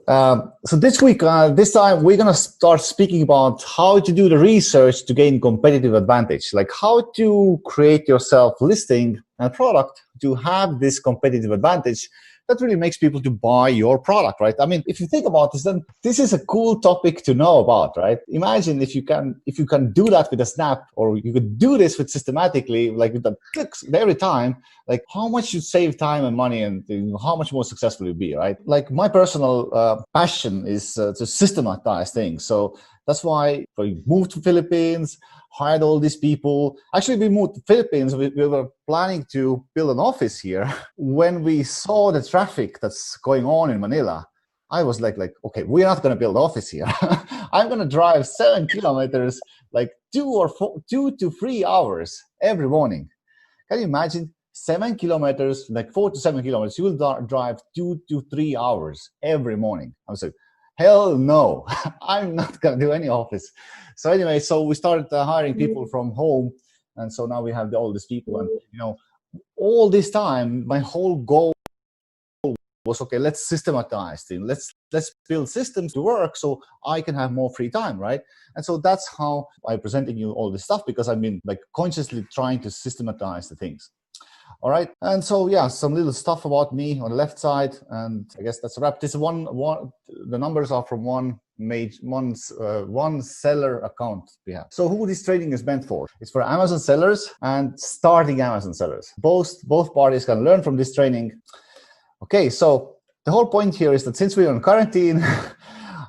So this week, this time, we're going to start speaking about how to do the research to gain competitive advantage, like how to create yourself listing and product to have this competitive advantage that really makes people to buy your product, right? I mean, if you think about this, then this is a cool topic to know about, right? Imagine if you can do that with a snap, or you could do this with systematically, like with the clicks every time, like how much you save time and money, and how much more successful you'll be, right? Like my personal passion is to systematize things. So that's why we moved to Philippines, hired all these people. Actually, we moved to Philippines. We were planning to build an office here. When we saw the traffic that's going on in Manila, I was like, okay, we're not going to build an office here. I'm going to drive 7 kilometers, like 2 to 3 hours every morning. Can you imagine 7 kilometers, like 4 to 7 kilometers? You will drive 2 to 3 hours every morning. I was like, hell no, I'm not going to do any office. So anyway, so we started hiring people from home. And so now we have all these people. And, all this time, my whole goal was, okay, let's systematize things. Let's build systems to work so I can have more free time, right? And so that's how I'm presenting you all this stuff, because I've been like consciously trying to systematize the things. All right, and so yeah, some little stuff about me on the left side, and I guess that's a wrap. This one, the numbers are from one seller account we have. So who this training is meant for? It's for Amazon sellers and starting Amazon sellers. Both parties can learn from this training. Okay, so the whole point here is that since we're on quarantine,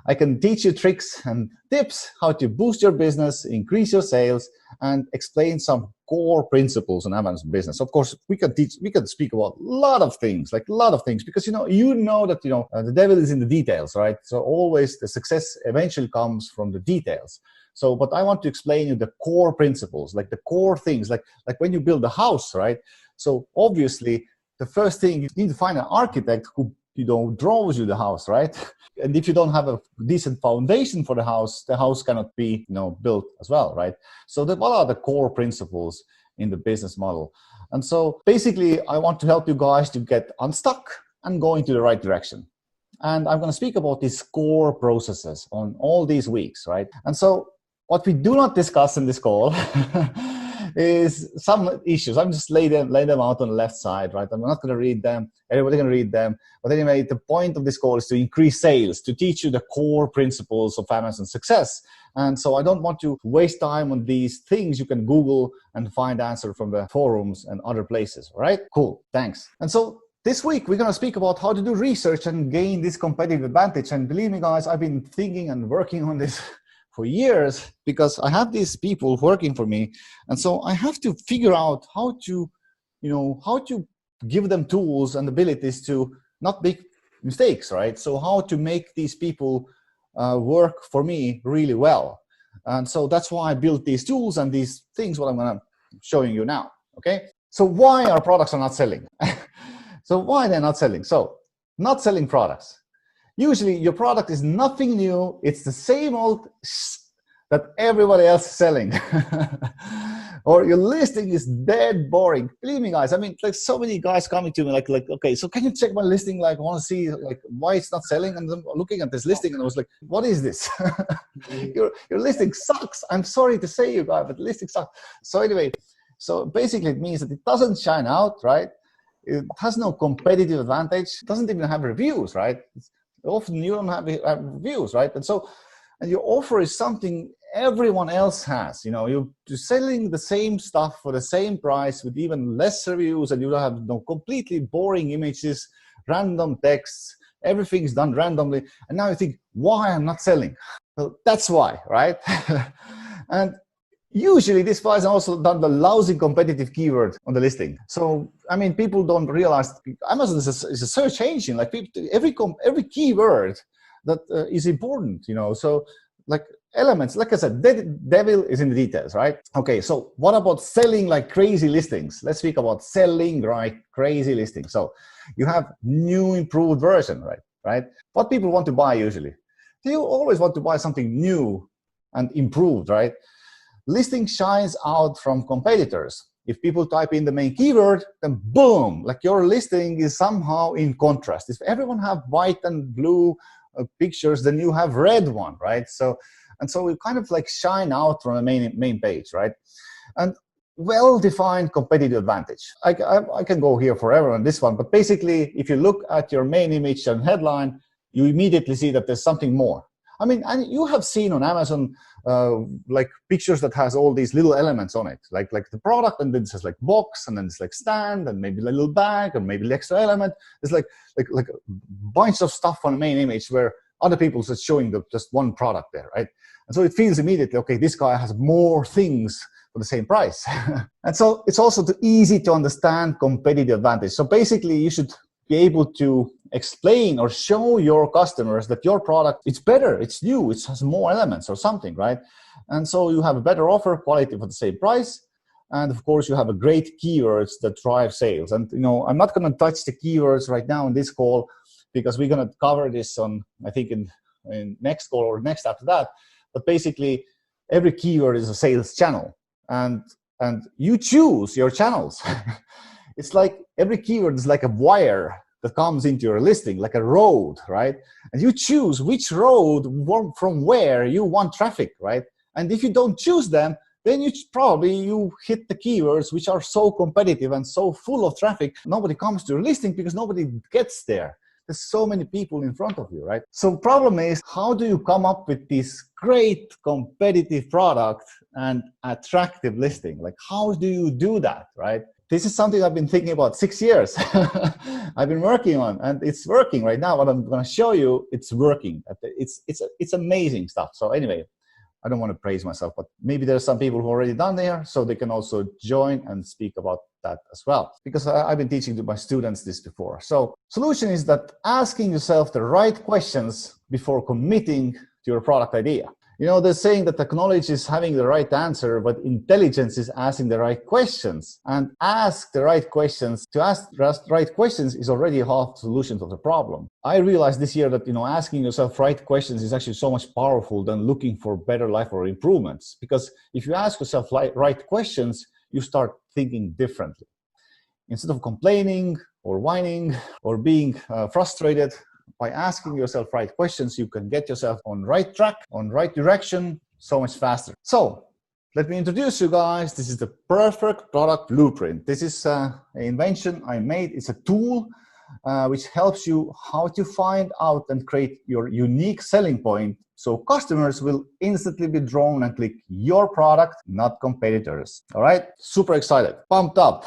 I can teach you tricks and tips how to boost your business, increase your sales, and explain some core principles in Amazon business. Of course, we can speak about a lot of things, because you know that the devil is in the details, right? So always the success eventually comes from the details. So, but I want to explain you the core principles, like the core things, like when you build a house, right? So obviously, the first thing, you need to find an architect who draws you the house, right? And if you don't have a decent foundation for the house cannot be built as well, right? So what are the core principles in the business model? And so basically, I want to help you guys to get unstuck and go into the right direction. And I'm going to speak about these core processes on all these weeks, right? And so what we do not discuss in this call is some issues. I'm just lay them out on the left side, right? I'm not going to read them. Everybody's going to read them. But anyway, the point of this call is to increase sales, to teach you the core principles of Amazon success. And so I don't want to waste time on these things. You can Google and find answer from the forums and other places, all right? Cool, thanks. And so this week, we're going to speak about how to do research and gain this competitive advantage. And believe me, guys, I've been thinking and working on this for years, because I have these people working for me, and so I have to figure out how to give them tools and abilities to not make mistakes, right? So how to make these people work for me really well. And so that's why I built these tools and these things, what I'm going to showing you now. Okay, so why our products are not selling? So why they're not selling? So not selling products. Usually your product is nothing new. It's the same old that everybody else is selling. Or your listing is dead boring. Believe me, guys, I mean, like so many guys coming to me like, okay, so can you check my listing? Like, I want to see like why it's not selling. And I'm looking at this listing and I was like, what is this? Your listing sucks. I'm sorry to say, you guys, but the listing sucks. So anyway, so basically it means that it doesn't shine out, right? It has no competitive advantage. It doesn't even have reviews, right? Often you don't have reviews, right? And your offer is something everyone else has. You're selling the same stuff for the same price with even less reviews, and you have completely boring images, random texts, everything's done randomly. And now you think, why I'm not selling? Well, that's why, right? And usually this person also done the lousy competitive keyword on the listing. So, I mean, people don't realize Amazon is a search engine. Like every keyword that is important, So like elements, like I said, the devil is in the details, right? Okay, so what about selling like crazy listings? Let's speak about selling crazy listings. So you have new improved version, right? What people want to buy usually? You always want to buy something new and improved, right? Listing shines out from competitors. If people type in the main keyword, then boom, like your listing is somehow in contrast. If everyone have white and blue pictures, then you have red one, right? So we kind of like shine out from the main page, right? And well-defined competitive advantage. I can go here forever on this one, but basically, if you look at your main image and headline, you immediately see that there's something more. I mean, and you have seen on Amazon like pictures that has all these little elements on it, like the product, and then it says like box, and then it's like stand, and maybe a little bag, and maybe the extra element. It's like a bunch of stuff on the main image where other people are showing just one product there, right? And so it feels immediately, okay, this guy has more things for the same price. And so it's also easy to understand competitive advantage. So basically, you should be able to explain or show your customers that your product, it's better, it's new, it has more elements or something, right? And so you have a better offer, quality for the same price. And of course, you have a great keywords that drive sales. And I'm not going to touch the keywords right now in this call, because we're going to cover this on, I think, in next call or next after that. But basically, every keyword is a sales channel, and you choose your channels. It's like every keyword is like a wire that comes into your listing, like a road, right? And you choose which road from where you want traffic, right? And if you don't choose them, then you hit the keywords which are so competitive and so full of traffic, nobody comes to your listing because nobody gets there. There's so many people in front of you, right? So problem is, how do you come up with this great competitive product and attractive listing? Like, how do you do that, right? This is something I've been thinking about 6 years. I've been working on, and it's working right now. What I'm going to show you, it's working. It's amazing stuff. So anyway, I don't want to praise myself, but maybe there's some people who already done there, so they can also join and speak about that as well. Because I've been teaching to my students this before. So solution is that asking yourself the right questions before committing to your product idea. They're saying that knowledge is having the right answer, but intelligence is asking the right questions. And ask the right questions. To ask the right questions is already half the solution of the problem. I realized this year that asking yourself right questions is actually so much powerful than looking for better life or improvements. Because if you ask yourself right questions, you start thinking differently. Instead of complaining or whining or being frustrated, by asking yourself right questions, you can get yourself on right track, on right direction, so much faster. So let me introduce you guys. This is the perfect product blueprint. This is an invention I made. It's a tool which helps you how to find out and create your unique selling point, so customers will instantly be drawn and click your product, not competitors. All right, super excited, pumped up.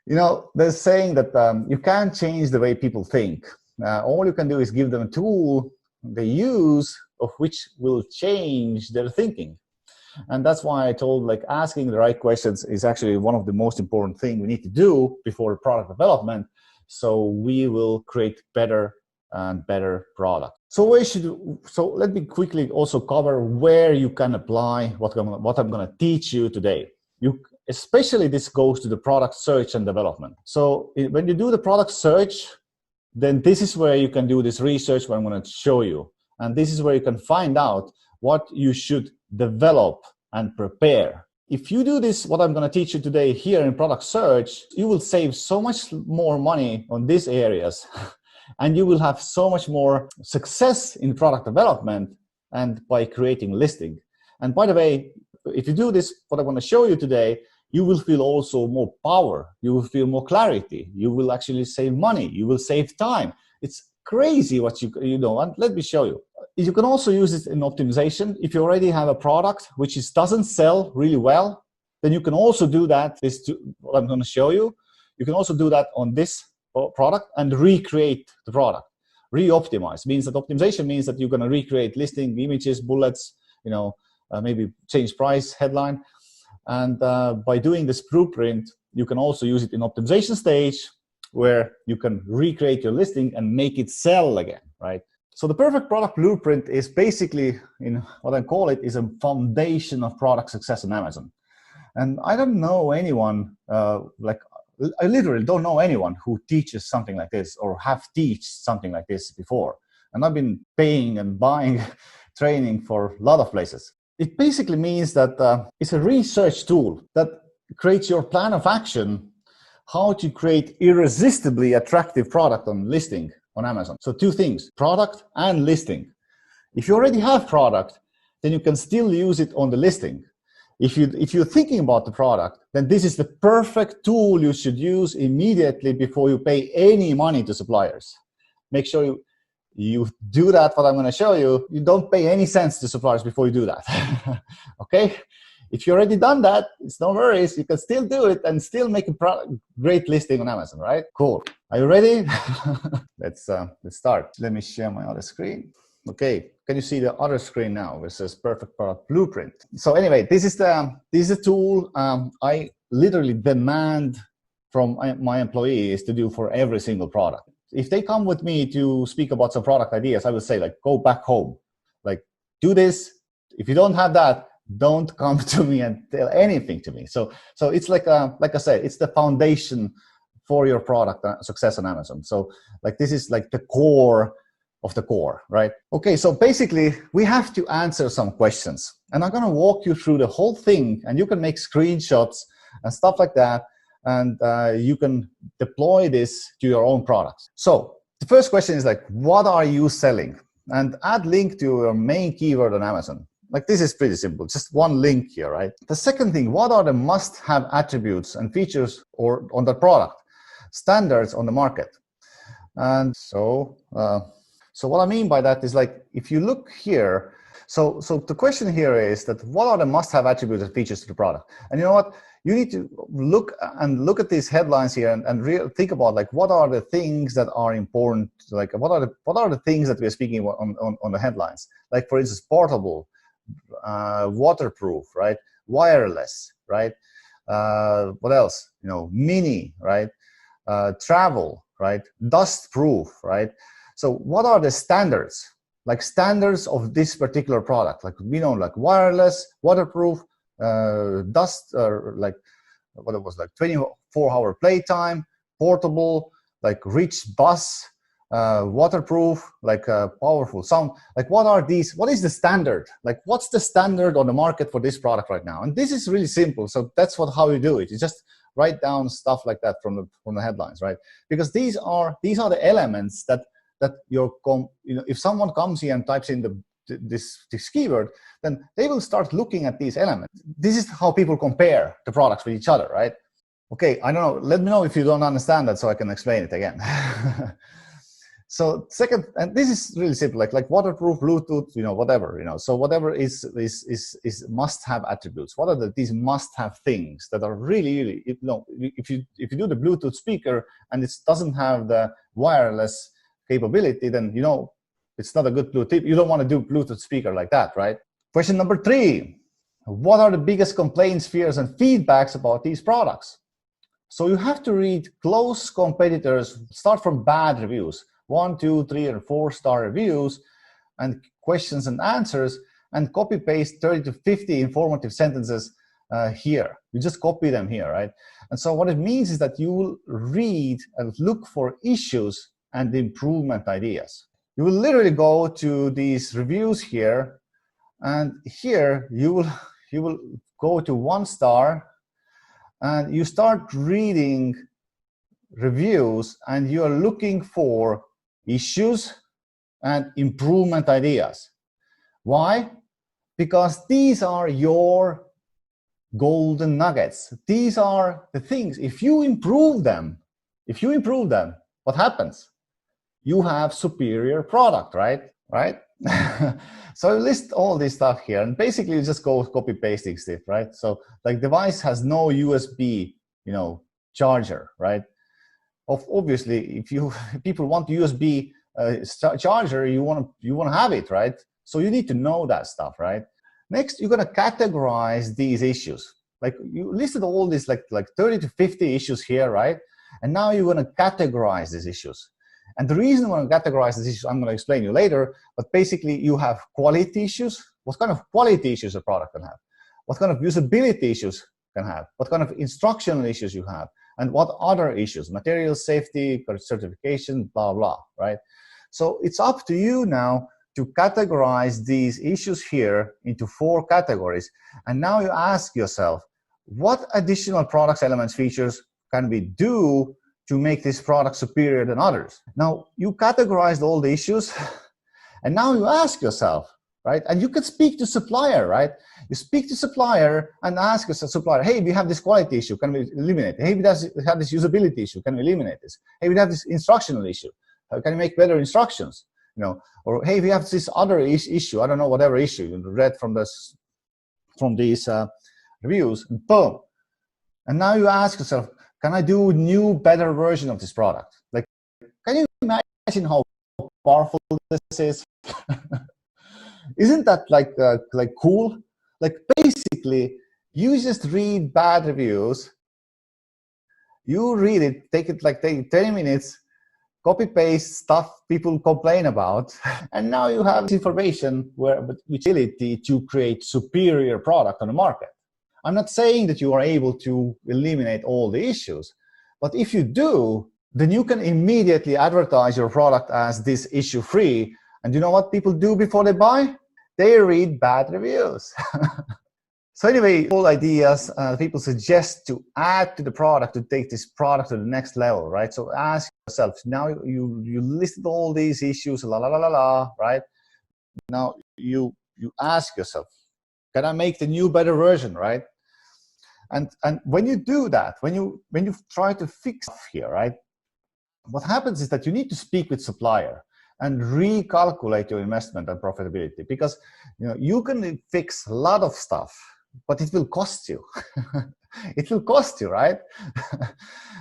They're saying that you can't change the way people think. All you can do is give them a tool they use, of which will change their thinking. And that's why I told, asking the right questions is actually one of the most important things we need to do before product development, so we will create better and better product. So let me quickly also cover where you can apply what I'm going to teach you today. Especially this goes to the product search and development. So when you do the product search, then this is where you can do this research, what I'm going to show you. And this is where you can find out what you should develop and prepare. If you do this, what I'm going to teach you today here in product search, you will save so much more money on these areas. And you will have so much more success in product development and by creating listing. And by the way, if you do this, what I want to show you today, you will feel also more power. You will feel more clarity. You will actually save money. You will save time. It's crazy what you know. And let me show you. You can also use it in optimization. If you already have a product which doesn't sell really well, then you can also do that. What I'm going to show you. You can also do that on this product and recreate the product. Re-optimize means that optimization means that you're going to recreate listing, images, bullets, maybe change price, headline. And by doing this blueprint, you can also use it in optimization stage where you can recreate your listing and make it sell again, right? So the perfect product blueprint is basically, in what I call it, is a foundation of product success on Amazon. And I don't know anyone, I literally don't know anyone who teaches something like this or have taught something like this before. And I've been paying and buying training for a lot of places. It basically means that it's a research tool that creates your plan of action, how to create irresistibly attractive product on listing on Amazon. So two things, product and listing. If you already have product, then you can still use it on the listing. If you're thinking about the product, then this is the perfect tool you should use immediately before you pay any money to suppliers. Make sure you do that, what I'm going to show you. You don't pay any cents to suppliers before you do that. Okay? If you already done that, it's no worries. You can still do it and still make a great listing on Amazon, right? Cool. Are you ready? Let's start. Let me share my other screen. Okay, can you see the other screen now? Which says Perfect Product Blueprint. So anyway, this is a tool I literally demand from my employees to do for every single product. If they come with me to speak about some product ideas, I would say, like, go back home, like, do this. If you don't have that, don't come to me and tell anything to me. So it's like I said, it's the foundation for your product success on Amazon. So like, this is like the core of the core, right? Okay, so basically we have to answer some questions, and I'm going to walk you through the whole thing, and you can make screenshots and stuff like that, and you can deploy this to your own products. So the first question is like, what are you selling? And add link to your main keyword on Amazon. Like, this is pretty simple, just one link here, right? The second thing, what are the must-have attributes and features or on the product, standards on the market? And so what I mean by that is, like, if you look here, so the question here is that what are the must-have attributes and features to the product? And you know what? You need to look at these headlines here and think about, like, what are the things that are important? Like, what are the things that we are speaking about on the headlines? Like, for instance, portable, waterproof, right? Wireless, right? What else? You know, mini, right? Travel, right? Dust proof, right? So what are the standards? Like, standards of this particular product, like, you know, like wireless, waterproof, dust, like what it was, like 24-hour playtime, portable, like rich bass, waterproof, like powerful sound. Like, what are these? What is the standard? Like, what's the standard on the market for this product right now? And this is really simple. So that's how you do it. You just write down stuff like that from the headlines, right? Because these are the elements that if someone comes here and types in this keyword, then they will start looking at these elements. This is how people compare the products with each other, right? Okay, I don't know. Let me know if you don't understand that so I can explain it again. So second, and this is really simple, like waterproof, Bluetooth, you know, whatever, you know. So whatever is must-have attributes. What are these must-have things that are really, you know, if you do the Bluetooth speaker and it doesn't have the wireless capability, then, you know, it's not a good Bluetooth. You don't want to do Bluetooth speaker like that, right? Question number 3, what are the biggest complaints, fears, and feedbacks about these products? So you have to read close competitors, start from bad reviews, 1, 2, 3, and 4-star reviews, and questions and answers, and copy paste 30 to 50 informative sentences here. You just copy them here, right? And so what it means is that you will read and look for issues and improvement ideas. You will literally go to these reviews here, and here you will go to 1 star, and you start reading reviews, and you are looking for issues and improvement ideas. Why? Because these are your golden nuggets. These are the things. If you improve them, what happens? You have superior product, right? So list all this stuff here, and basically you just go copy pasting stuff, right? So like, device has no USB, you know, charger, right? Obviously, if people want USB charger, you want to have it, right? So you need to know that stuff, right? Next, you're going to categorize these issues. Like, you listed all these like 30 to 50 issues here, right? And now you're going to categorize these issues. And the reason we're going to categorize these issues, I'm going to explain you later, but basically you have quality issues. What kind of quality issues a product can have? What kind of usability issues can have? What kind of instructional issues you have? And what other issues? Material safety, certification, blah, blah, right? So it's up to you now to categorize these issues here into 4 categories. And now you ask yourself, what additional products, elements, features can we do to make this product superior than others. Now, you categorized all the issues, and now you ask yourself, right? And you can speak to supplier, right? You speak to supplier and ask your supplier, hey, we have this quality issue, can we eliminate it? Hey, we have this usability issue, can we eliminate this? Hey, we have this instructional issue, can you make better instructions? You know, or hey, we have this other issue, I don't know, whatever issue you read from these reviews, and boom. And now you ask yourself, can I do a new, better version of this product? Like, can you imagine how powerful this is? Isn't that like cool? Like basically, you just read bad reviews. You read it, take 30 minutes, copy paste stuff people complain about, and now you have information with utility to create superior product on the market. I'm not saying that you are able to eliminate all the issues, but if you do, then you can immediately advertise your product as this issue-free. And you know what people do before they buy? They read bad reviews. So anyway, all ideas people suggest to add to the product to take this product to the next level, right? So ask yourself, now you listed all these issues, right? Now you ask yourself, can I make the new, better version, right? And when you do that, when you try to fix here, right? What happens is that you need to speak with supplier and recalculate your investment and profitability, because you can fix a lot of stuff, but it will cost you. It will cost you, right?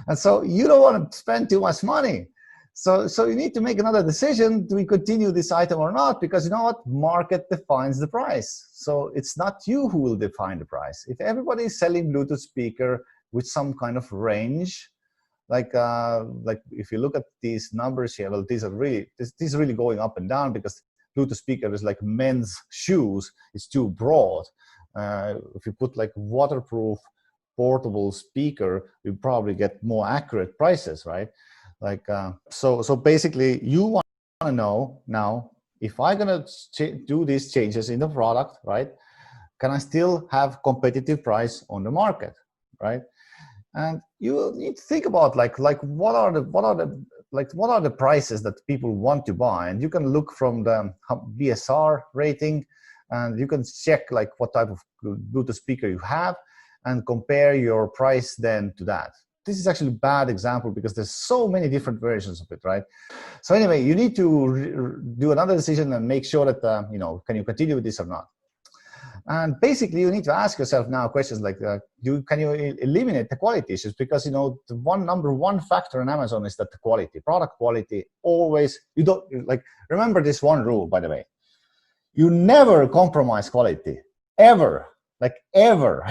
And so you don't want to spend too much money. So you need to make another decision. Do we continue this item or not? Because you know what? Market defines the price. So it's not you who will define the price. If everybody is selling Bluetooth speaker with some kind of range, like if you look at these numbers here, well, these are really going up and down, because Bluetooth speaker is like men's shoes. It's too broad. If you put like waterproof portable speaker, you probably get more accurate prices, right? Like so basically you want to know now, if I'm gonna do these changes in the product, right, can I still have competitive price on the market, right? And you need to think about like what are the prices that people want to buy, and you can look from the BSR rating, and you can check like what type of Bluetooth speaker you have and compare your price then to that. This is actually a bad example because there's so many different versions of it, right? So anyway, you need to do another decision and make sure that, can you continue with this or not? And basically, you need to ask yourself now questions like, can you eliminate the quality issues? Because, the number one factor in Amazon is that the quality, product quality, always, remember this one rule, by the way. You never compromise quality, ever, ever.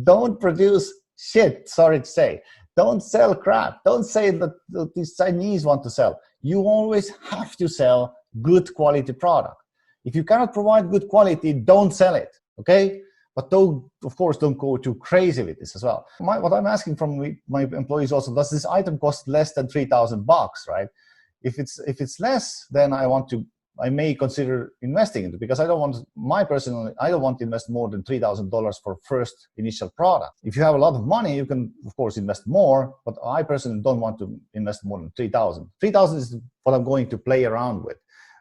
Don't produce shit, sorry to say. Don't sell crap. Don't say that these Chinese want to sell. You always have to sell good quality product. If you cannot provide good quality, don't sell it, okay? But of course, don't go too crazy with this as well. What I'm asking from my employees also, does this item cost less than $3,000, right? If it's less, then I may consider investing in it, because I don't want to invest more than $3,000 for first initial product. If you have a lot of money, you can of course invest more, but I personally don't want to invest more than $3,000. $3,000 is what I'm going to play around with.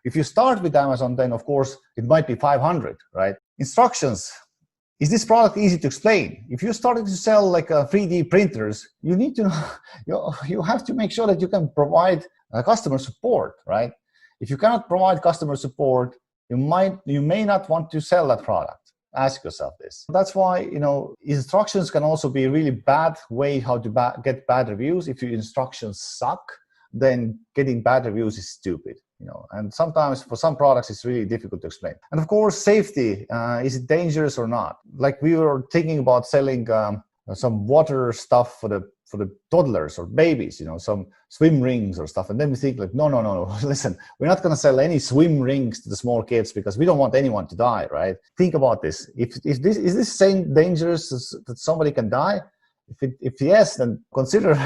If you start with Amazon, then of course it might be $500, right? Instructions. Is this product easy to explain? If you're starting to sell like 3D printers, you need to you have to make sure that you can provide customer support, right? If you cannot provide customer support, you may not want to sell that product. Ask yourself this. That's why, instructions can also be a really bad way how to get bad reviews. If your instructions suck, then getting bad reviews is stupid, and sometimes for some products, it's really difficult to explain. And of course, safety, is it dangerous or not? Like we were thinking about selling some water stuff for the toddlers or babies, some swim rings or stuff. And then we think like, no, listen, we're not going to sell any swim rings to the small kids because we don't want anyone to die, right? Think about this. Is this saying dangerous that somebody can die? If yes, then consider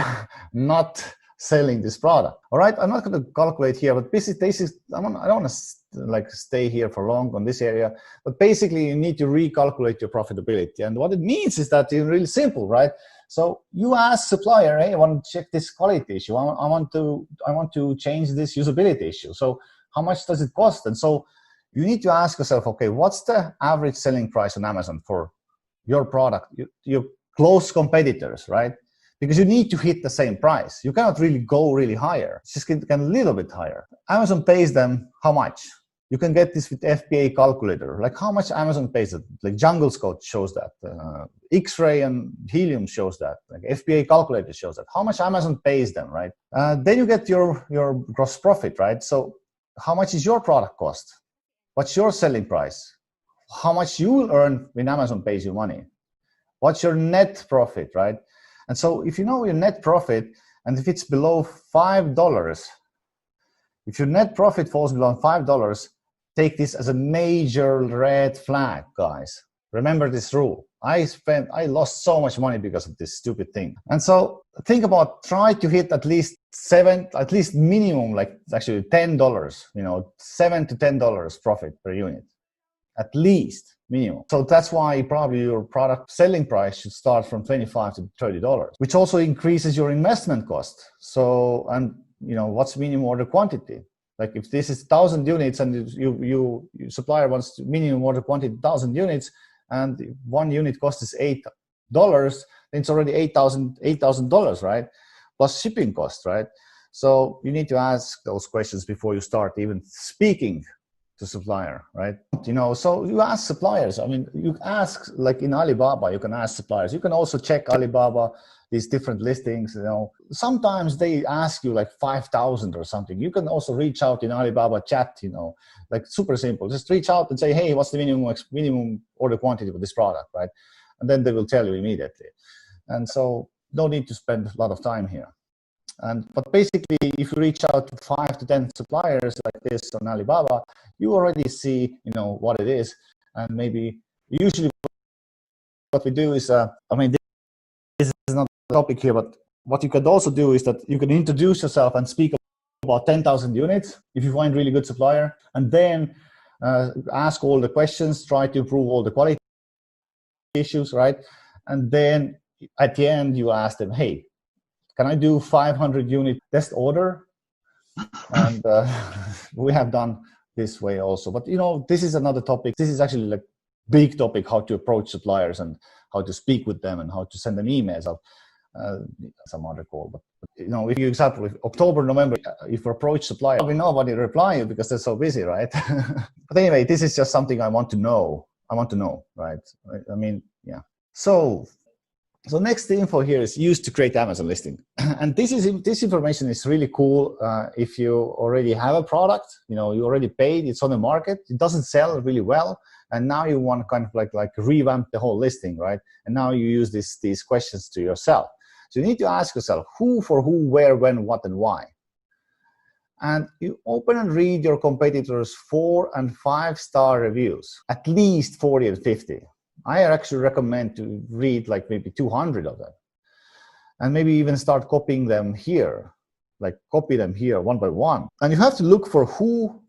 not selling this product. All right, I'm not going to calculate here, but basically, I don't want to like stay here for long on this area, but basically you need to recalculate your profitability. And what it means is that it's really simple, right? So you ask supplier, hey, I want to check this quality issue. I want to change this usability issue. So how much does it cost? And so you need to ask yourself, okay, what's the average selling price on Amazon for your product, your close competitors, right? Because you need to hit the same price. You cannot really go really higher. It's just get a little bit higher. Amazon pays them how much? You can get this with FBA calculator. Like how much Amazon pays it? Like Jungle Scout shows that. X-ray and Helium shows that. Like FBA calculator shows that. How much Amazon pays them, right? Then you get your gross profit, right? So how much is your product cost? What's your selling price? How much you will earn when Amazon pays you money? What's your net profit, right? And so if you know your net profit, and if it's below $5, if your net profit falls below $5, take this as a major red flag, guys. Remember this rule. I lost so much money because of this stupid thing. And so think about, try to hit at least minimum, like actually $10, you know, $7 to $10 profit per unit, at least minimum. So that's why probably your product selling price should start from $25 to $30, which also increases your investment cost. So, and you know, what's minimum order quantity? Like if this is 1,000 units and your supplier wants to minimum order quantity 1,000 units, and one unit cost is $8, then it's already $8,000, right? Plus shipping cost, right? So you need to ask those questions before you start even speaking to supplier, right? You know, so you ask suppliers. I mean, you ask, like in Alibaba, you can ask suppliers. You can also check Alibaba, these different listings, you know. Sometimes they ask you like 5,000 or something. You can also reach out in Alibaba chat, you know, like super simple. Just reach out and say, hey, what's the minimum order quantity for this product, right? And then they will tell you immediately. And so no need to spend a lot of time here. But basically, if you reach out to 5 to 10 suppliers like this on Alibaba, you already see, you know, what it is. And maybe usually what we do is, I mean, this is not the topic here, but what you could also do is that you can introduce yourself and speak about 10,000 units if you find really good supplier, and then ask all the questions, try to improve all the quality issues, right? And then at the end, you ask them, hey, can I do 500 unit test order? And we have done this way also. But, you know, this is another topic. This is actually like big topic, how to approach suppliers and how to speak with them and how to send them emails of some other call. But, you know, if you example, if October, November, if you approach supplier, we nobody reply you because they're so busy, right? But anyway, this is just something I want to know. Right? I mean, yeah. So next info here is used to create Amazon listing. And this information is really cool if you already have a product, you know, you already paid, it's on the market, it doesn't sell really well, and now you want to kind of like revamp the whole listing, right? And now you use these questions to yourself. So you need to ask yourself who, for who, where, when, what, and why. And you open and read your competitors' 4- and 5-star reviews, at least 40 and 50. I actually recommend to read like maybe 200 of them, and maybe even start copying them here, like copy them here one by one. And you have to look for who,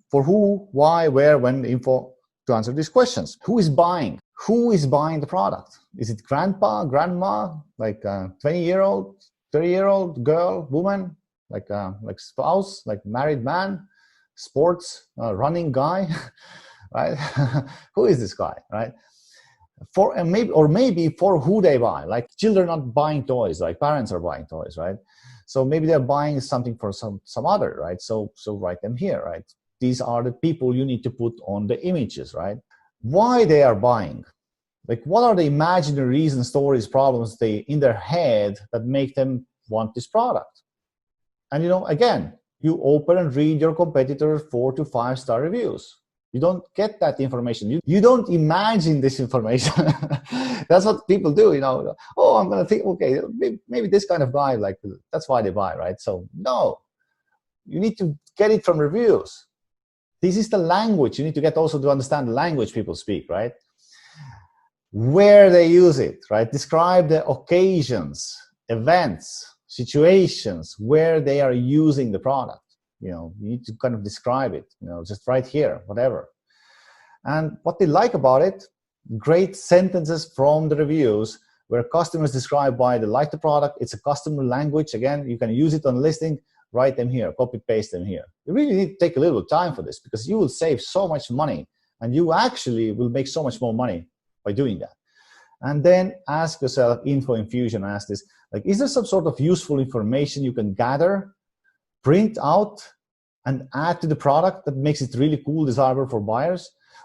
why, where, when info to answer these questions. Who is buying? Who is buying the product? Is it grandpa, grandma, like a 20-year-old, 30-year-old girl, woman, like spouse, like married man, sports, running guy, right? Who is this guy, right? Maybe for who they buy, like children are not buying toys, like parents are buying toys, right? So maybe they're buying something for some other, right? So write them here, right? These are the people you need to put on the images, right? Why they are buying, like what are the imaginary reasons, stories, problems in their head that make them want this product? And you know, again, you open and read your competitors' 4- to 5-star reviews. You don't get that information. You don't imagine this information. That's what people do, you know. Oh, I'm going to think, okay, maybe this kind of guy, like, that's why they buy, right? So, no. You need to get it from reviews. This is the language. You need to get also to understand the language people speak, right? Where they use it, right? Describe the occasions, events. situations where they are using the product. You need to kind of describe it, just right here, whatever. And what they like about it, great sentences from the reviews where customers describe why they like the product. It's a customer language. Again, you can use it on listing, write them here, copy paste them here. You really need to take a little time for this because you will save so much money and you actually will make so much more money by doing that. And then ask yourself, info infusion, ask this, like, is there some sort of useful information you can gather, print out, and add to the product that makes it really cool, desirable for buyers?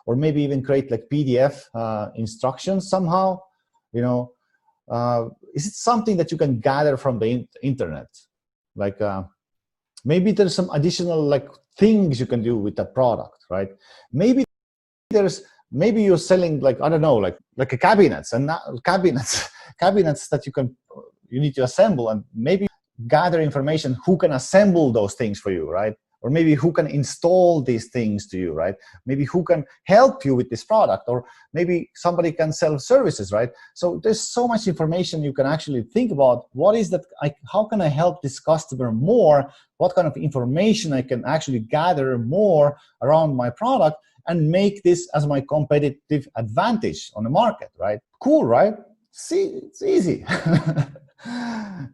Or maybe even create like PDF instructions somehow, is it something that you can gather from the internet? Like maybe there's some additional like things you can do with the product, right? Maybe you're selling like, I don't know, like a cabinets and cabinets that you need to assemble, and maybe gather information who can assemble those things for you, right? Or maybe who can install these things to you, right? Maybe who can help you with this product, or maybe somebody can sell services, right? So there's so much information you can actually think about. What is that? How can I help this customer more? What kind of information I can actually gather more around my product and make this as my competitive advantage on the market, right? Cool, right? See, it's easy.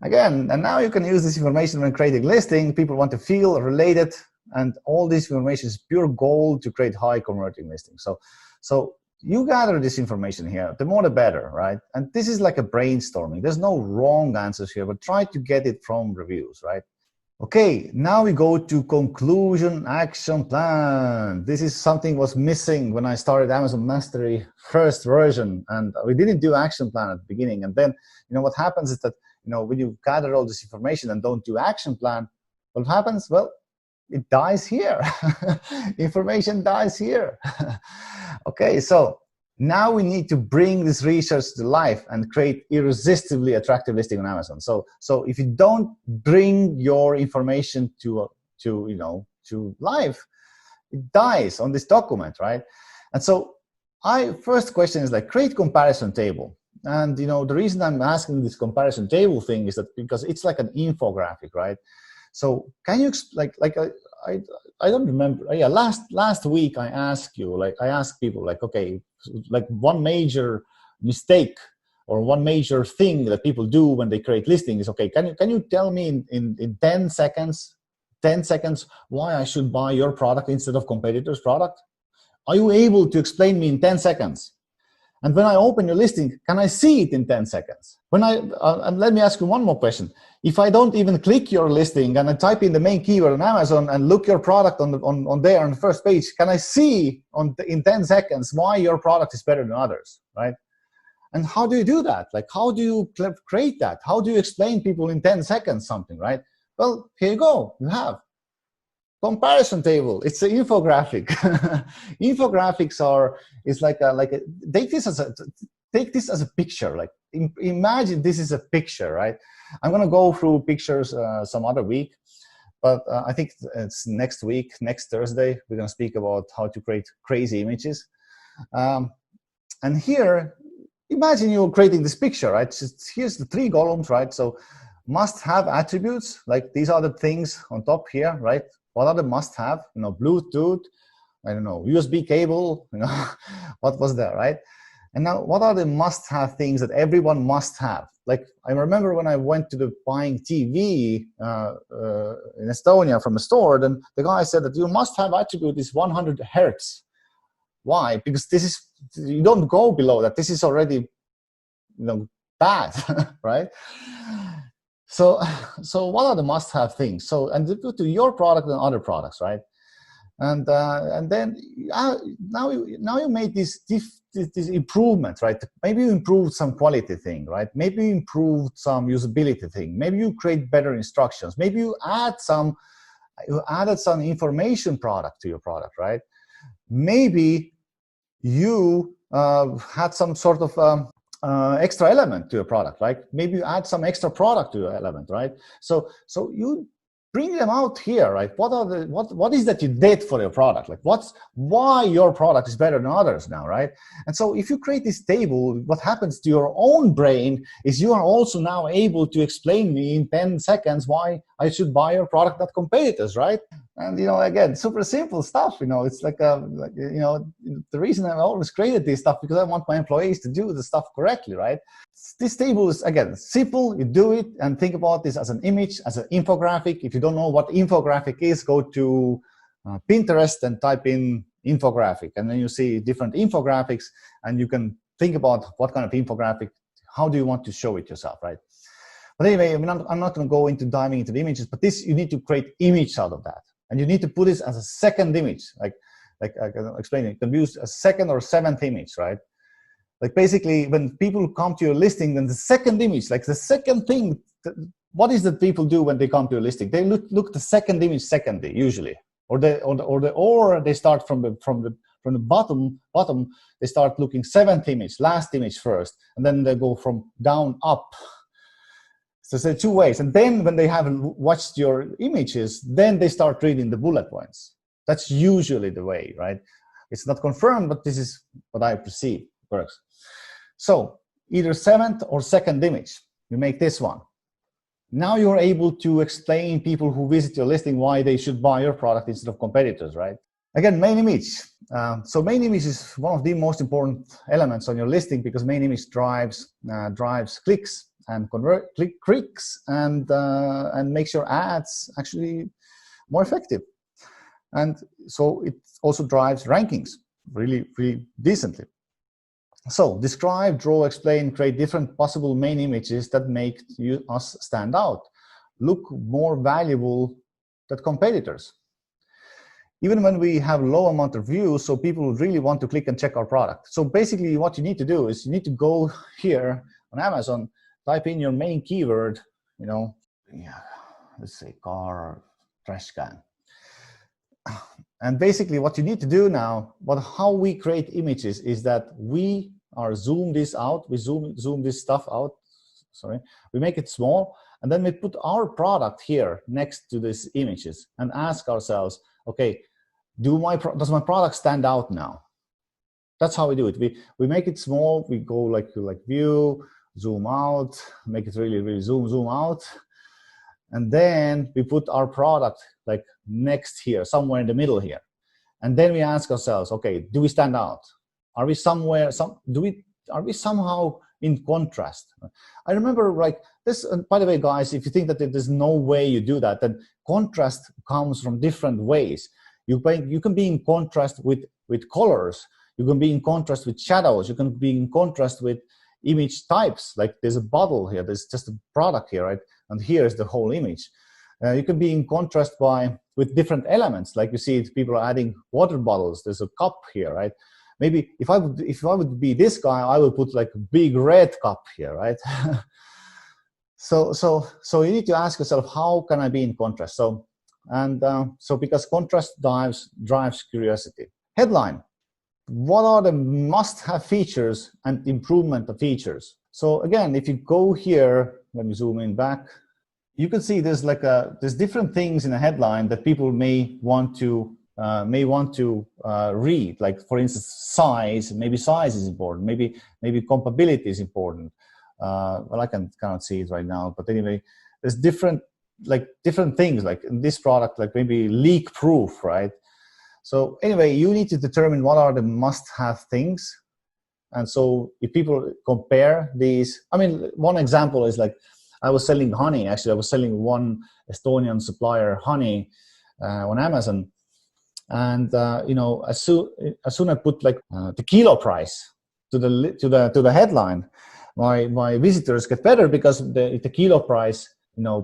Again, and now you can use this information when creating listing. People want to feel related, and all this information is pure gold to create high converting listings. So you gather this information here, the more the better, right? And this is like a brainstorming. There's no wrong answers here, but try to get it from reviews, right? Okay, now we go to conclusion action plan. This is something was missing when I started Amazon Mastery first version, and we didn't do action plan at the beginning. And then, what happens is that, when you gather all this information and don't do action plan, what happens? Well, it dies here. Information dies here. Okay, so now we need to bring this research to life and create irresistibly attractive listing on Amazon. So if you don't bring your information to life, it dies on this document, right? And so first question is like, create comparison table. And the reason I'm asking this comparison table thing is that because it's like an infographic, right? So can you I don't remember. Yeah, last week I asked people like, okay, like one major mistake or one major thing that people do when they create listings is, okay, can you tell me in 10 seconds why I should buy your product instead of competitor's product? Are you able to explain me in 10 seconds? And when I open your listing, can I see it in 10 seconds? And let me ask you one more question. If I don't even click your listing and I type in the main keyword on Amazon and look your product on there on the first page, can I see in 10 seconds why your product is better than others, right? And how do you do that? Like, how do you create that? How do you explain people in 10 seconds something, right? Well, here you go. You have comparison table. It's an infographic. Infographics take this as a picture. Like, imagine this is a picture, right? I'm going to go through pictures some other week, but I think it's next week, next Thursday, we're going to speak about how to create crazy images. And here, imagine you're creating this picture, right? Here's the 3 columns, right? So must-have attributes, like these are the things on top here, right? What are the must-have? Bluetooth, I don't know, USB cable, what was there, right? And now, what are the must-have things that everyone must have? Like, I remember when I went to buying TV in Estonia from a store, then the guy said that your must-have attribute is 100 hertz. Why? Because you don't go below that. This is already, bad, right? So what are the must-have things? So, and to your product and other products, right? And then now you made this improvement, right? Maybe you improved some quality thing, right? Maybe you improved some usability thing. Maybe you create better instructions. Maybe you added some information product to your product, right? Maybe you had some sort of extra element to your product, like maybe you add some extra product to your element, right? So you bring them out here, right? What is that you did for your product? Like why your product is better than others now, right? And so if you create this table, what happens to your own brain is you are also now able to explain me in 10 seconds why I should buy your product, not competitors, right? And again, super simple stuff. It's like the reason I always created this stuff, because I want my employees to do the stuff correctly, right? This table is, again, simple. You do it and think about this as an image, as an infographic. If you don't know what infographic is, go to Pinterest and type in infographic, and then you see different infographics, and you can think about what kind of infographic, how do you want to show it yourself, right? But anyway, I'm not going to go into diving into the images, but this, you need to create image out of that, and you need to put this as a second image, like I can explain it. You can use a second or seventh image, right? Like basically, when people come to your listing, then the second image, like the second thing, what is that people do when they come to your listing? They look the second image secondly, usually, or they start from the bottom. They start looking seventh image, last image first, and then they go from down up. So there's two ways. And then when they haven't watched your images, then they start reading the bullet points. That's usually the way, right? It's not confirmed, but this is what I perceive works. So either seventh or second image, you make this one. Now you're able to explain people who visit your listing why they should buy your product instead of competitors, right? Again, main image. So main image is one of the most important elements on your listing, because main image drives clicks and clicks and makes your ads actually more effective. And so it also drives rankings really, really decently. So describe, draw, explain, create different possible main images that make us stand out, look more valuable than competitors. Even when we have low amount of views, so people really want to click and check our product. So basically what you need to do is you need to go here on Amazon, type in your main keyword, let's say car or trash can. And basically what you need to do now, how we create images is that we are zoom this out, we zoom this stuff out, we make it small, and then we put our product here next to these images and ask ourselves, okay, does my product stand out now? That's how we do it. We make it small, we go like view, zoom out, make it really, really zoom out. And then we put our product like next here, somewhere in the middle here. And then we ask ourselves, okay, do we stand out? Are we somewhere, are we somehow in contrast? I remember like this, and by the way, guys, if you think that there's no way you do that, then contrast comes from different ways. You can be in contrast with colors. You can be in contrast with shadows. You can be in contrast with image types. Like there's a bottle here, there's just a product here, right? And here is the whole image. You can be in contrast with different elements. Like you see, people are adding water bottles. There's a cup here, right? Maybe if I would be this guy, I would put like a big red cup here, right? So you need to ask yourself, how can I be in contrast? So because contrast drives curiosity. Headline. What are the must-have features and improvement of features? So again, if you go here, let me zoom in back, you can see there's different things in a headline that people may want to read. Like for instance, size. Maybe size is important. Maybe compatibility is important. Well, I cannot see it right now, but anyway, there's different things. Like in this product, like maybe leak proof, right? So anyway, you need to determine what are the must-have things. And so if people compare these, I mean, one example is like, I was selling honey. Actually, I was selling one Estonian supplier honey on Amazon. And as soon I put like the kilo price to the headline, my visitors get better, because the kilo price,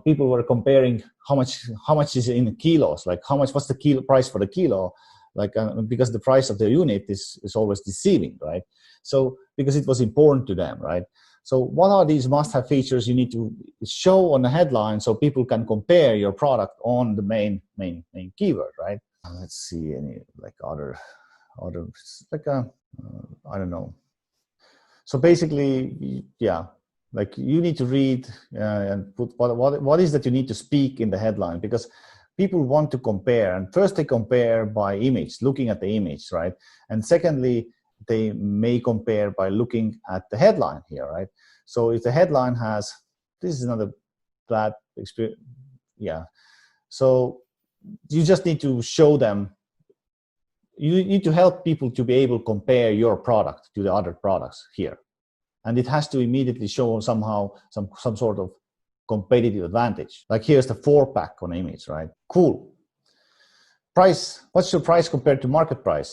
people were comparing how much is in kilos, like what's the kilo price for the kilo, like because the price of the unit is always deceiving, right? So because it was important to them, right? So what are these must-have features you need to show on the headline so people can compare your product on the main keyword, right? Let's see any like other like I don't know. So basically, yeah, like you need to read and put what is that you need to speak in the headline, because people want to compare. And first they compare by image, looking at the image, right? And secondly, they may compare by looking at the headline here, right? So if the headline has, this is another bad experience, yeah. So you just need to show them, you need to help people to be able to compare your product to the other products here. And it has to immediately show somehow some sort of competitive advantage. Like here's the 4-pack on image, right? Cool. Price, what's your price compared to market price?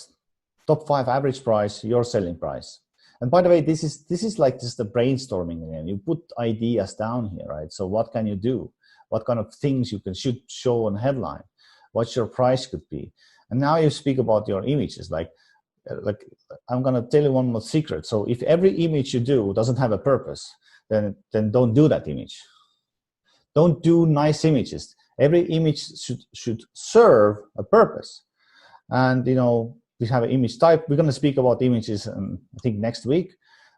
Top 5 average price, your selling price. And by the way, this is like just the brainstorming again. You put ideas down here, right? So what can you do? What kind of things you should show on headline? What your price could be? And now you speak about your images. Like I'm gonna tell you one more secret. So if every image you do doesn't have a purpose, then don't do that image. Don't do nice images. Every image should serve a purpose. And you know, we have an image type. We're going to speak about images, I think next week.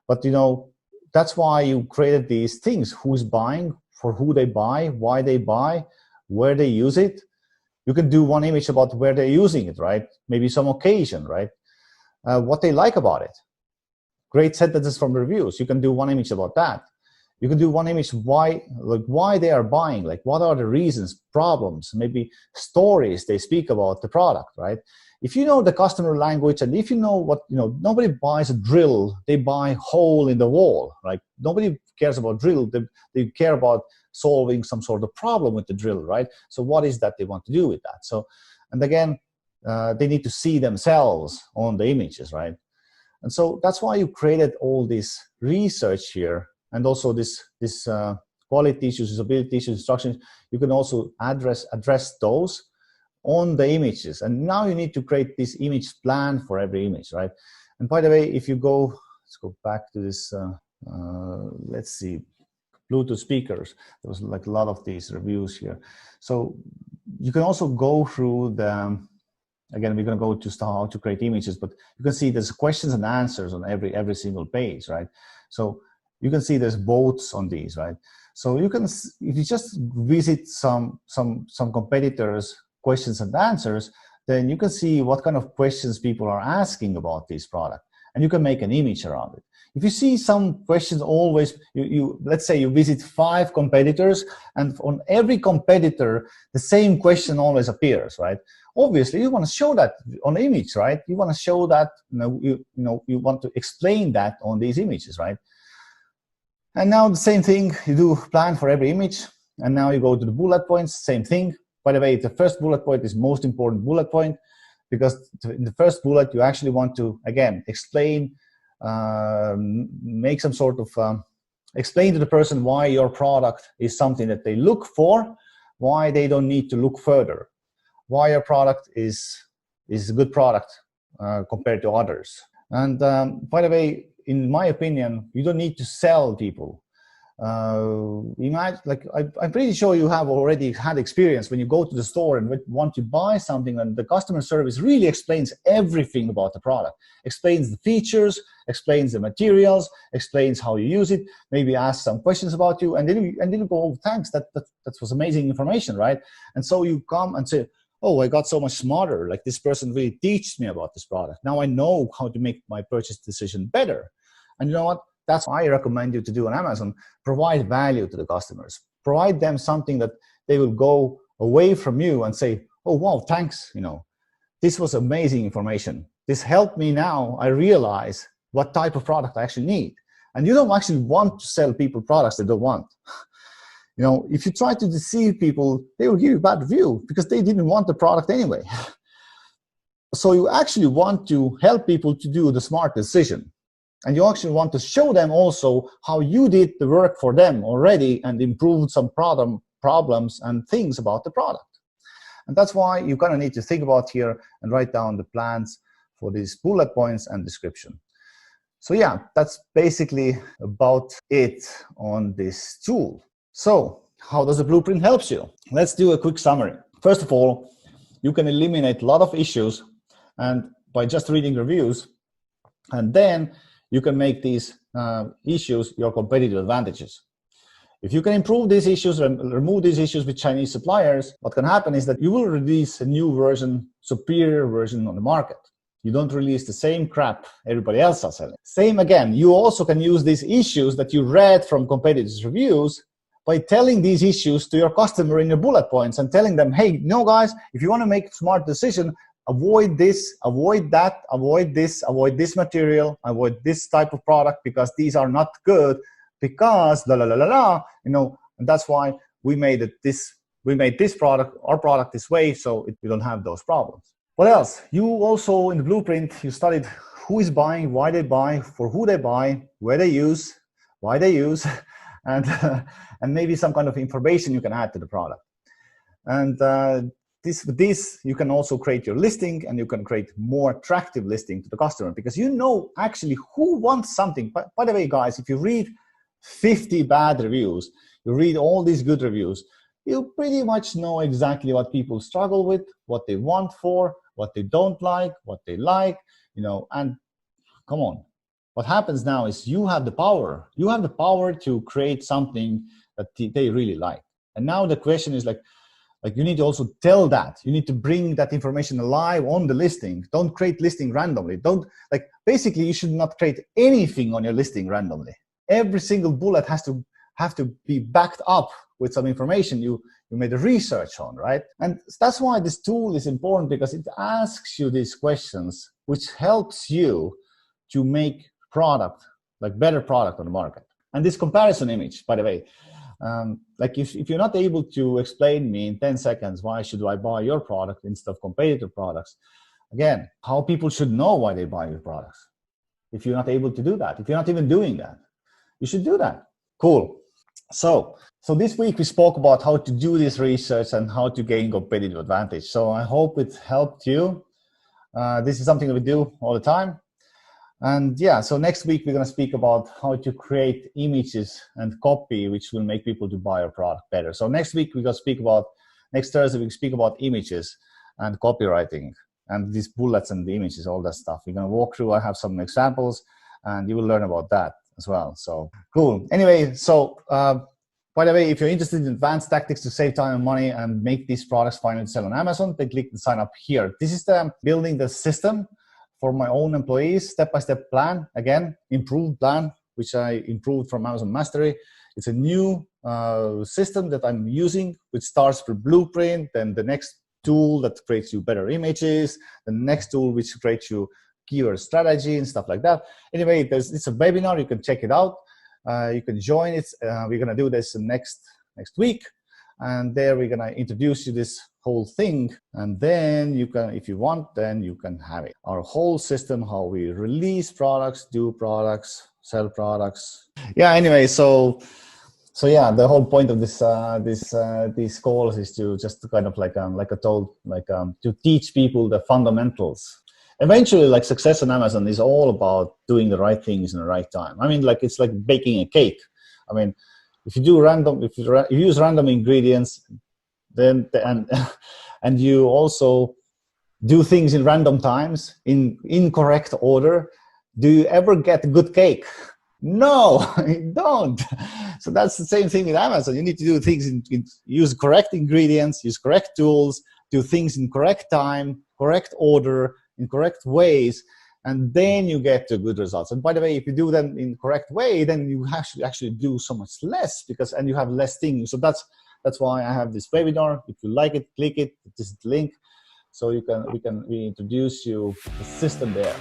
But you know, that's why you created these things: who's buying, for who they buy, why they buy, where they use it. You can do one image about where they're using it, right? Maybe some occasion, right? What they like about it. Great sentences from reviews. You can do one image about that. You can do one image why they are buying, like what are the reasons, problems, maybe stories they speak about the product, right? If you know the customer language, and if you know what, you know, nobody buys a drill, they buy hole in the wall. Like nobody cares about drill, they care about solving some sort of problem with the drill, right? So what is that they want to do with that? So, and again, they need to see themselves on the images, right? And so that's why you created all this research here, and also this quality issues, usability issues, instructions. You can also address those on the images. And now you need to create this image plan for every image, right? And by the way, if you go, let's go back to this, let's see, Bluetooth speakers. There was like a lot of these reviews here. So you can also go through the, again, we're going to go to how to create images, but you can see there's questions and answers on every single page, right? So you can see there's votes on these, right? So you can, if you just visit some competitors' questions and answers, then you can see what kind of questions people are asking about this product, and you can make an image around it. If you see some questions always, let's say you visit 5 competitors, and on every competitor, the same question always appears, right? Obviously, you want to show that on image, right? You want to show that, you want to explain that on these images, right? And now the same thing, you do plan for every image, and now you go to the bullet points, same thing. By the way, the first bullet point is most important bullet point, because in the first bullet, you actually want to, again, explain, make some sort of, explain to the person why your product is something that they look for, why they don't need to look further, why your product is a good product compared to others. And by the way, in my opinion, you don't need to sell people. Imagine, like, I'm pretty sure you have already had experience when you go to the store and want to buy something, and the customer service really explains everything about the product, explains the features, explains the materials, explains how you use it, maybe ask some questions about you, and then you go, oh, thanks, that was amazing information, right? And so you come and say, oh, I got so much smarter, like this person really teaches me about this product. Now I know how to make my purchase decision better. And you know what? That's what I recommend you to do on Amazon. Provide value to the customers. Provide them something that they will go away from you and say, oh, wow, thanks. You know, this was amazing information. This helped me now. I realize what type of product I actually need. And you don't actually want to sell people products they don't want. You know, if you try to deceive people, they will give you a bad review because they didn't want the product anyway. So you actually want to help people to do the smart decision. And you actually want to show them also how you did the work for them already and improved some problems and things about the product. And that's why you kind of need to think about here and write down the plans for these bullet points and description. So yeah, that's basically about it on this tool. So how does the blueprint help you? Let's do a quick summary. First of all, you can eliminate a lot of issues and by just reading reviews, and then you can make these issues your competitive advantages. If you can improve these issues and remove these issues with Chinese suppliers, what can happen is that you will release a new version, superior version on the market. You don't release the same crap everybody else are selling. Same again, you also can use these issues that you read from competitors' reviews by telling these issues to your customer in your bullet points and telling them, hey, no guys, if you want to make a smart decision, avoid this, avoid that, avoid this material, avoid this type of product because these are not good because la la la la la, you know, and that's why we made this product, our product this way, so we don't have those problems. What else? You also, in the blueprint, you studied who is buying, why they buy, for who they buy, where they use, why they use, and maybe some kind of information you can add to the product. And with this, you can also create your listing, and you can create more attractive listing to the customer because you know actually who wants something. By the way, guys, if you read 50 bad reviews, you read all these good reviews, you pretty much know exactly what people struggle with, what they want for, what they don't like, what they like, you know, and come on. What happens now is you have the power. You have the power to create something that they really like. And now the question is like you need to also tell that. You need to bring that information alive on the listing. Don't create listing randomly. Basically, you should not create anything on your listing randomly. Every single bullet has to be backed up with some information you made a research on, right? And that's why this tool is important, because it asks you these questions, which helps you to make better product on the market. And this comparison image, by the way, if you're not able to explain me in 10 seconds why should I buy your product instead of competitor products, again, how people should know why they buy your products. If you're not able to do that, if you're not even doing that, you should do that. Cool. So this week we spoke about how to do this research and how to gain competitive advantage. So I hope it helped you. This is something that we do all the time. And yeah, so next week we're going to speak about how to create images and copy which will make people to buy your product better. So next week we're going to speak about, next Thursday we speak about images and copywriting and these bullets and the images, all that stuff. We're going to walk through, I have some examples and you will learn about that as well. So cool. Anyway, so by the way, if you're interested in advanced tactics to save time and money and make these products finally sell on Amazon, then click the sign up here. This is the building the system for my own employees, step-by-step plan, again, improved plan, which I improved from Amazon Mastery. It's a new system that I'm using, which starts with Blueprint, then the next tool that creates you better images, the next tool which creates you keyword strategy and stuff like that. Anyway, it's a webinar, you can check it out. You can join it. We're gonna do this next week. And there we're gonna introduce you this whole thing, and then you can, if you want, then you can have it. Our whole system, how we release products, do products, sell products. Yeah. Anyway, so yeah, the whole point of these calls is to just kind of to teach people the fundamentals. Eventually, success on Amazon is all about doing the right things in the right time. I mean, it's like baking a cake. I mean, if you use random ingredients, then and you also do things in random times in incorrect order, do you ever get good cake? No, you don't. So that's the same thing with Amazon. You need to do things use correct ingredients, use correct tools, do things in correct time, correct order, in correct ways, and then you get to good results. And by the way, if you do them in correct way, then you actually do so much less and you have less things. So that's why I have this webinar. If you like it, click it. This is the link. So we introduce you the system there.